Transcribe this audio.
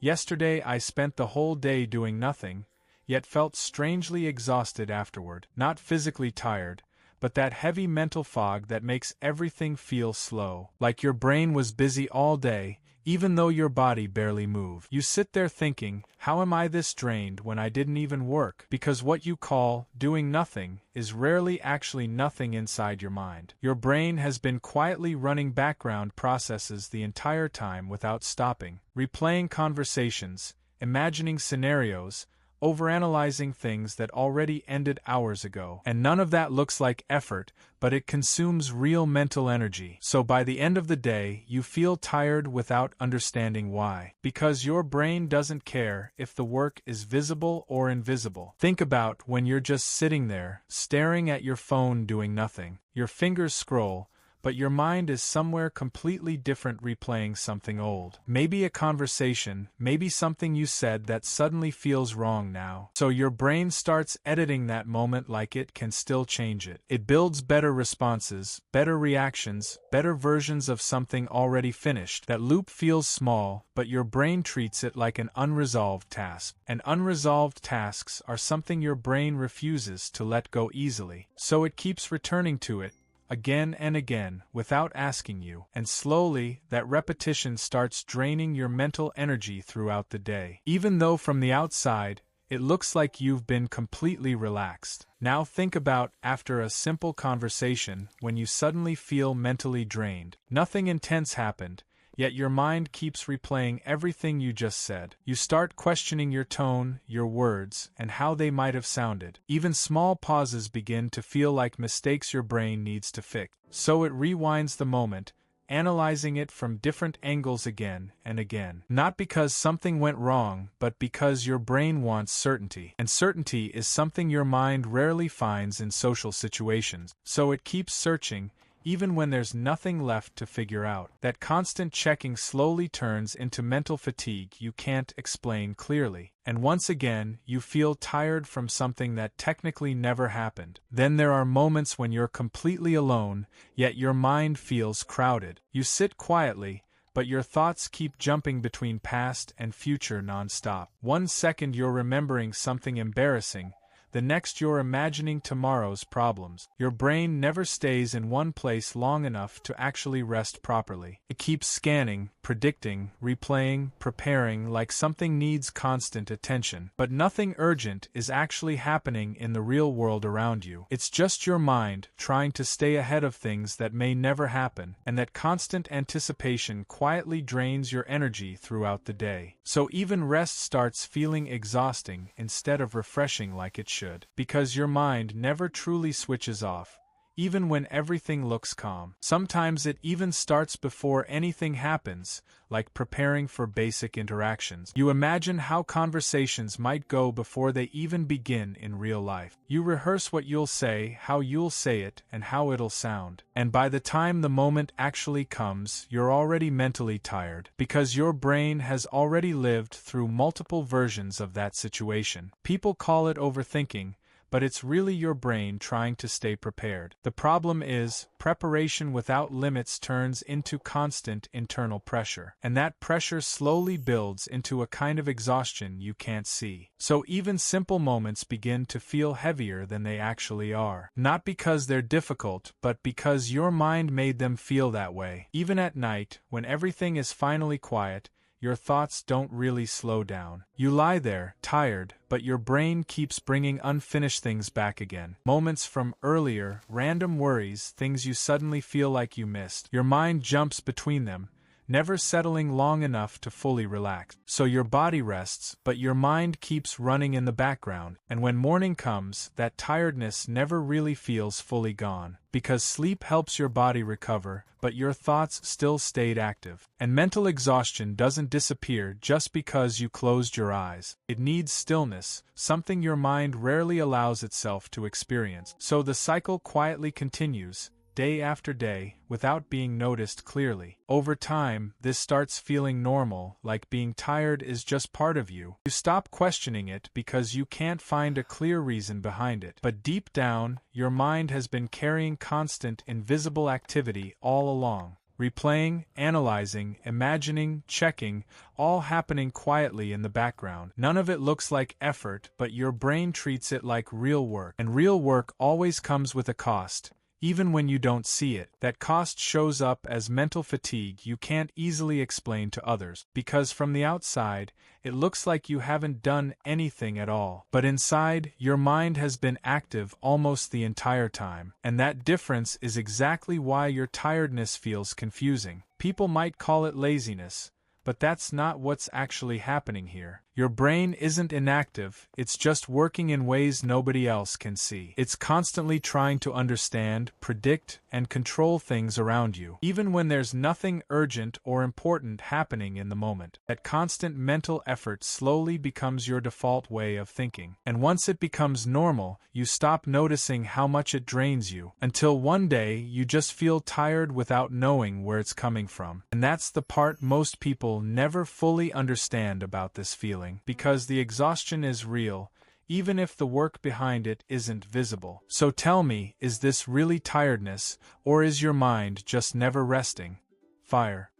Yesterday I spent the whole day doing nothing, yet felt strangely exhausted afterward. Not physically tired, but that heavy mental fog that makes everything feel slow. Like your brain was busy all day, even though your body barely moved. You sit there thinking, how am I this drained when I didn't even work? Because what you call doing nothing is rarely actually nothing inside your mind. Your brain has been quietly running background processes the entire time without stopping, replaying conversations, imagining scenarios, overanalyzing things that already ended hours ago. And none of that looks like effort, but it consumes real mental energy. So by the end of the day, you feel tired without understanding why. Because your brain doesn't care if the work is visible or invisible. Think about when you're just sitting there, staring at your phone doing nothing. Your fingers scroll, but your mind is somewhere completely different, replaying something old. Maybe a conversation, maybe something you said that suddenly feels wrong now. So your brain starts editing that moment like it can still change it. It builds better responses, better reactions, better versions of something already finished. That loop feels small, but your brain treats it like an unresolved task. And unresolved tasks are something your brain refuses to let go easily. So it keeps returning to it, again and again, without asking you, and slowly, that repetition starts draining your mental energy throughout the day. Even though from the outside, it looks like you've been completely relaxed. Now think about after a simple conversation when you suddenly feel mentally drained. Nothing intense happened, yet your mind keeps replaying everything you just said. You start questioning your tone, your words, and how they might have sounded. Even small pauses begin to feel like mistakes your brain needs to fix. So it rewinds the moment, analyzing it from different angles again and again. Not because something went wrong, but because your brain wants certainty. And certainty is something your mind rarely finds in social situations. So it keeps searching, even when there's nothing left to figure out. That constant checking slowly turns into mental fatigue you can't explain clearly. And once again, you feel tired from something that technically never happened. Then there are moments when you're completely alone, yet your mind feels crowded. You sit quietly, but your thoughts keep jumping between past and future non-stop. One second you're remembering something embarrassing, the next you're imagining tomorrow's problems. Your brain never stays in one place long enough to actually rest properly. It keeps scanning, predicting, replaying, preparing like something needs constant attention. But nothing urgent is actually happening in the real world around you. It's just your mind trying to stay ahead of things that may never happen, and that constant anticipation quietly drains your energy throughout the day. So even rest starts feeling exhausting instead of refreshing like it should. Because your mind never truly switches off, even when everything looks calm. Sometimes it even starts before anything happens, like preparing for basic interactions. You imagine how conversations might go before they even begin in real life. You rehearse what you'll say, how you'll say it, and how it'll sound. And by the time the moment actually comes, you're already mentally tired, because your brain has already lived through multiple versions of that situation. People call it overthinking, but it's really your brain trying to stay prepared. The problem is, preparation without limits turns into constant internal pressure, and that pressure slowly builds into a kind of exhaustion you can't see. So even simple moments begin to feel heavier than they actually are. Not because they're difficult, but because your mind made them feel that way. Even at night, when everything is finally quiet, your thoughts don't really slow down. You lie there, tired, but your brain keeps bringing unfinished things back again. Moments from earlier, random worries, things you suddenly feel like you missed. Your mind jumps between them, never settling long enough to fully relax. So your body rests, but your mind keeps running in the background, and when morning comes, that tiredness never really feels fully gone. Because sleep helps your body recover, but your thoughts still stayed active. And mental exhaustion doesn't disappear just because you closed your eyes. It needs stillness, something your mind rarely allows itself to experience. So the cycle quietly continues, day after day, without being noticed clearly. Over time, this starts feeling normal, like being tired is just part of you. You stop questioning it because you can't find a clear reason behind it. But deep down, your mind has been carrying constant, invisible activity all along. replaying, analyzing, imagining, checking, all happening quietly in the background. None of it looks like effort, but your brain treats it like real work. And real work always comes with a cost. Even when you don't see it, that cost shows up as mental fatigue you can't easily explain to others, because from the outside, it looks like you haven't done anything at all. But inside, your mind has been active almost the entire time, and that difference is exactly why your tiredness feels confusing. People might call it laziness, but that's not what's actually happening here. Your brain isn't inactive, it's just working in ways nobody else can see. It's constantly trying to understand, predict, and control things around you, even when there's nothing urgent or important happening in the moment. That constant mental effort slowly becomes your default way of thinking. And once it becomes normal, you stop noticing how much it drains you, until one day you just feel tired without knowing where it's coming from. And that's the part most people never fully understand about this feeling. Because the exhaustion is real, even if the work behind it isn't visible. So tell me, is this really tiredness, or is your mind just never resting? Fire.